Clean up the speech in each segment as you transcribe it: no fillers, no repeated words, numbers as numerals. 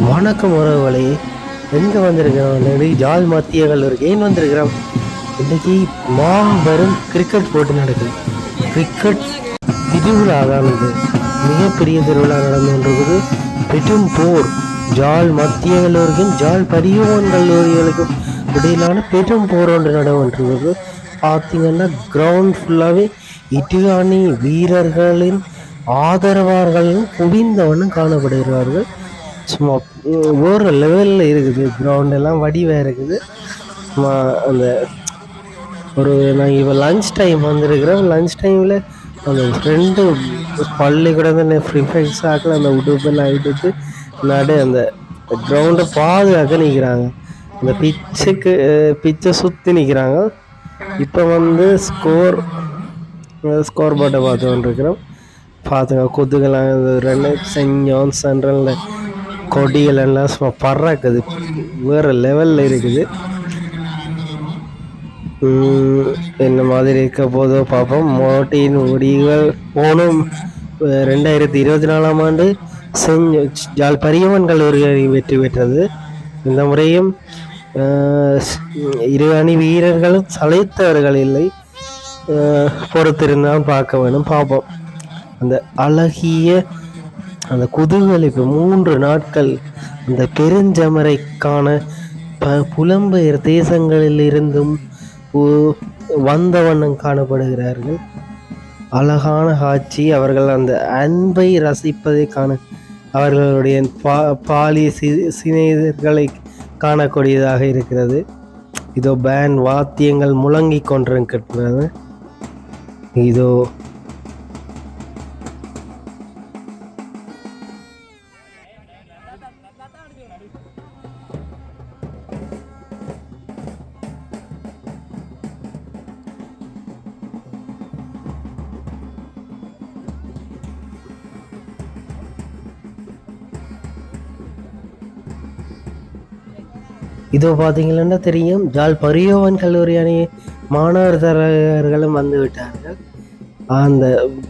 வணக்கம் உறவுகளே, எங்கே வந்திருக்கிறோம்? ஜாழ் மத்திய கல்லூரிக்கு ஏன் வந்திருக்கிறோம்? இன்றைக்கி மாபெரும் கிரிக்கெட் போட்டி நடக்குது. கிரிக்கெட் திருவிழா தான் இது. மிகப்பெரிய திருவிழா நடந்து கொண்டிருக்குது. பெரும் போர் ஜாழ் மத்திய கல்லூரிக்கும் ஜாழ் பரியோன் கல்லூரிகளுக்கும் இடையிலான பெரும் போர் ஒன்று நடந்துகின்றது. பார்த்தீங்கன்னா கிரவுண்ட் ஃபுல்லாகவே இரு அணி வீரர்களின் ஆதரவாளர்களும் குவிந்தவண்ணம் காணப்படுகிறார்கள். சும்மா வேறு லெவலில் இருக்குது. கிரவுண்டெல்லாம் வடிவாக இருக்குது. சும்மா அந்த ஒரு நாங்கள் இப்போ லன்ச் டைம் வந்திருக்கிறோம். லன்ச் டைமில் அந்த ஃப்ரெண்டு பள்ளிக்கூடம் ப்ரிஃபெக்ட்ஸ் ஆக்கில் அந்த உடுப்பெல்லாம் எடுத்து அந்த கிரவுண்டை பாதுகாக்க நிற்கிறாங்க. அந்த பிச்சை சுற்றி நிற்கிறாங்க. இப்போ ஸ்கோர் போர்ட்டை பார்த்து கொண்டிருக்கிறோம். பார்த்துங்க கொத்துக்கெல்லாம் ரெண்டு செஞ்சோம் சென்ட்ரலில் கொடிகள் எல்லாம் சும்மா பறக்குது. வேறு லெவலில் இருக்குது. என்ன மாதிரி இருக்க போதோ பார்ப்போம். போட்டியின் முடிவுகள் போனும் 2024ஆம் ஆண்டு ஜாழ் பரியோன் கல்லூரி வெற்றி பெற்றது. இந்த முறையும் இரு அணி வீரர்களும் சளைத்தவர்கள் இல்லை. பொறுத்திருந்தால் பார்க்க வேணும், பார்ப்போம். அந்த அழகிய அந்த குதூகலிப்பு 3 நாட்கள் அந்த பெருஞ்சமரைக்கான புலம்பெயர் தேசங்களில் இருந்தும் வந்த வண்ணம் காணப்படுகிறார்கள். அழகான காட்சி. அவர்கள் அந்த அன்பை ரசிப்பதை காண அவர்களுடைய பாலிய சிநேகிதர்களை காணக்கூடியதாக இருக்கிறது. இதோ பேண்ட் வாத்தியங்கள் முழங்கி கொண்டிருக்கிறது. இதோ இதோ பார்த்தீங்கன்னா தெரியும், ஜாழ் பரியோவன் கல்லூரி அணி மாணவர் தலைவர்களும் வந்து விட்டார்கள். அந்த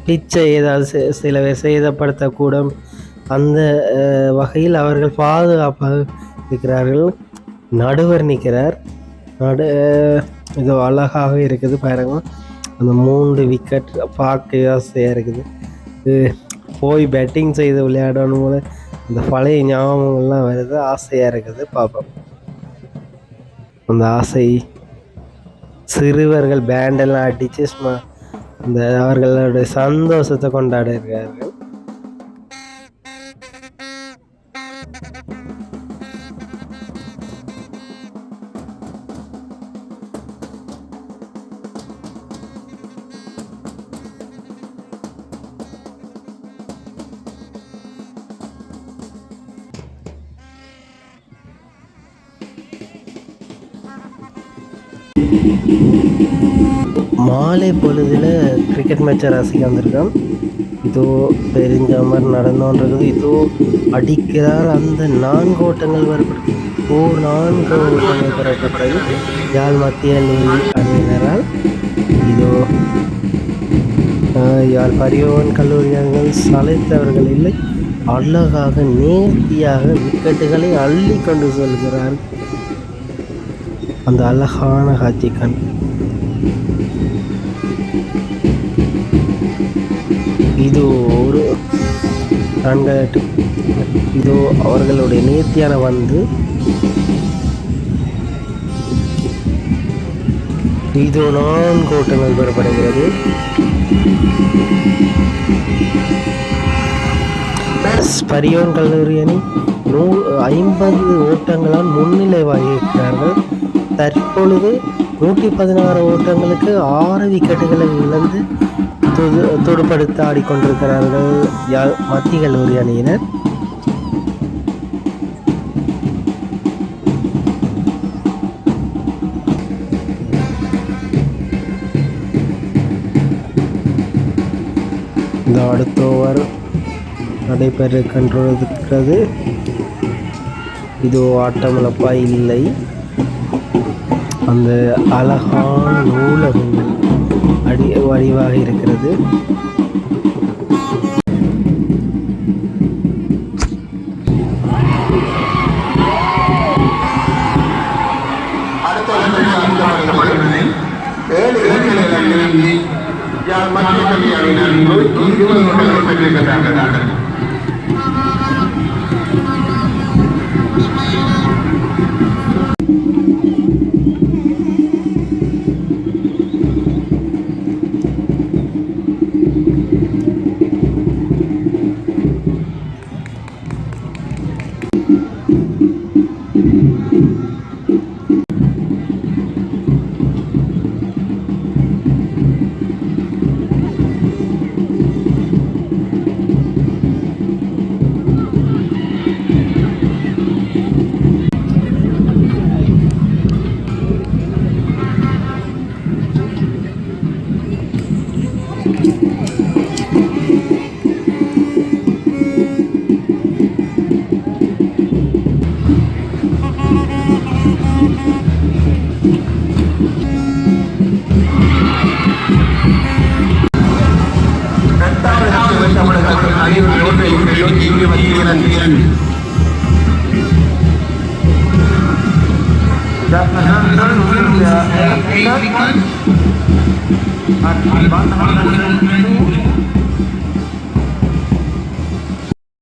பிச்சை ஏதாவது சில பேர் சேதப்படுத்தக்கூடும், அந்த வகையில் அவர்கள் பாதுகாப்பாக இருக்கிறார்கள். நடுவர் நிற்கிறார். இதோ அழகாக இருக்குது பாருங்க. அந்த 3 விக்கெட் பார்க்க ஆசையாக இருக்குது. போய் பேட்டிங் செய்து விளையாடணும் போல அந்த பழைய ஞாபகங்கள்லாம் வருது. ஆசையாக இருக்குது. பார்ப்போம். அந்த ஆசை சிறுவர்கள் பேண்டெல்லாம் அடித்து சும்மா அந்த அவர்களுடைய சந்தோஷத்தை கொண்டாட இருக்கிறார்கள். மாலை பொழுதில் கிரிக்கெட் மேட்சை ரசிக்க வந்திருக்கோம். இதோ பெருஞ்சாமர் நடந்தோன்றது. இதோ அடிக்கிறார். அந்த 4 ஓட்டங்கள் வரப்படும். 4 ஓட்டங்கள் பெறப்பட்டது யாழ் மத்திய அணியினரால். இதோ யாழ் பரியோன் கல்லூரியார்கள் சளைத்தவர்கள் இல்லை. அழகாக நேர்த்தியாக விக்கெட்டுகளை அள்ளி கொண்டு செல்கிறார். அந்த அழகான காட்சி கண். இது ஒரு நான்காட்டு. இதோ அவர்களுடைய நேர்த்தியான இதோ 4 ஓட்டங்கள் பெறப்படுகிறது. பரியோன் கல்லூரி அணி 50 ஓட்டங்களால் முன்னிலை வகிக்கிறார்கள். தற்பொழுது 116 ஓட்டங்களுக்கு 6 விக்கெட்டுகளை இழந்து துடுப்படுத்த ஆடிக்கொண்டிருக்கிறார்கள் யாழ் மத்திய கல்லூரி அணியினர். இந்த அடுத்த ஓவர் நடைபெறுகின்றது. இது ஆட்டமிழப்பா இல்லை. அந்த அழகான நூலகங்கள் வடிவாக இருக்கிறது. அறிவிக்கப்படுகிறது. 7 இடங்களில் யார் மத்திய கல்வியாளர்கள் 120 ஓட்டங்களை பெற்றிருக்கிறார்கள். Dan